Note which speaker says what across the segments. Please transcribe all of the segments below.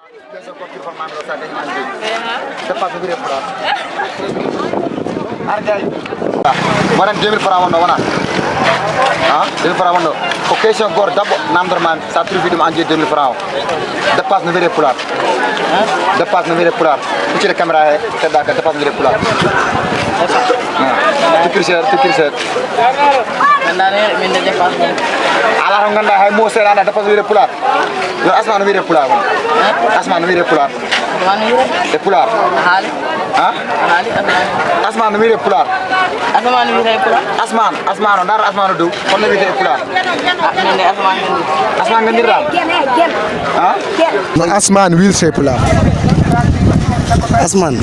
Speaker 1: Besok kau kira mana rasa dengan mandi. Cepat lebih cepat. Harga. Mana 2000 francs mana? Ah, 2000 francs mana? Oke, so gor dabo namderman satu video manje 2000 francs. Depas lebih cepat. Depas lebih cepat. Kecil kamera है, tidak ada depas lebih cepat. Tukir set.
Speaker 2: Kendane minta depas.
Speaker 1: Alah orang ganda hai mose ada depas lebih cepat. Yo asman lebih cepat. Asman lebih cepat.
Speaker 2: Mana ini?
Speaker 1: Cepat.
Speaker 2: Hal.
Speaker 1: Hah?
Speaker 2: Hal apa?
Speaker 1: Asman lebih cepat.
Speaker 2: Asman ini pula.
Speaker 1: Asman dar asman du. Kon lebih cepat.
Speaker 2: Ini asman ini.
Speaker 1: Asman gendiran. Hah?
Speaker 3: Asman will say pula. Asman.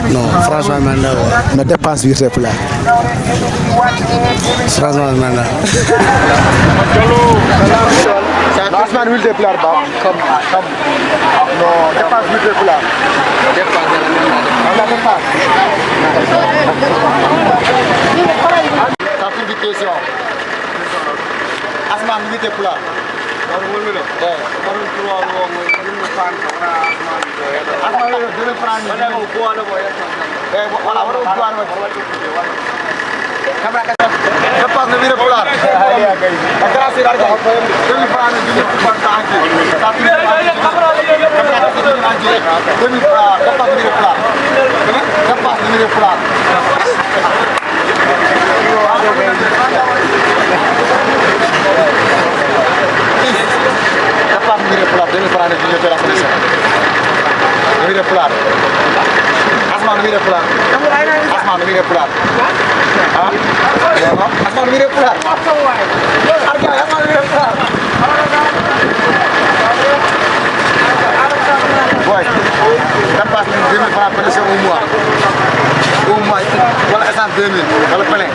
Speaker 3: No, François Manda. No dépense will say pula. François Manda.
Speaker 1: Asman will cepat bab. Come. No, depas will cepat. Ada depas. Satu invitation. Asman will cepat. Baru mulu. Baru keluar uang ini fan sama asman. Asman itu dulu peran. Mana mau buat apa ya? Wala baru buat apa? Kamera kasar. Cepat lebih popular. Agar sih ada. Dulu peran dulu buat tangki. Satu kamera kasar aja. Dulu cepat lebih popular. Cepat lebih popular. Cepat lebih popular. Dulu peran dulu peran selesai. Lebih popular. Asman lebih popular. Asman lebih popular. Hah? Asman lebih popular. Harga asman lebih popular. Boy, dapat 2000 francs pensiun umum. Umum itu wala esan 2000, wala peleng.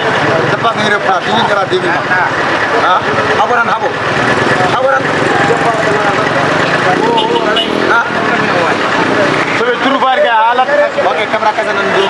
Speaker 1: Dapat 2000 francs, ini kira 2000. Hah? Abaran habo. Abaran. Hah? Turu barga alat. Oke, kamera kasanan dulu.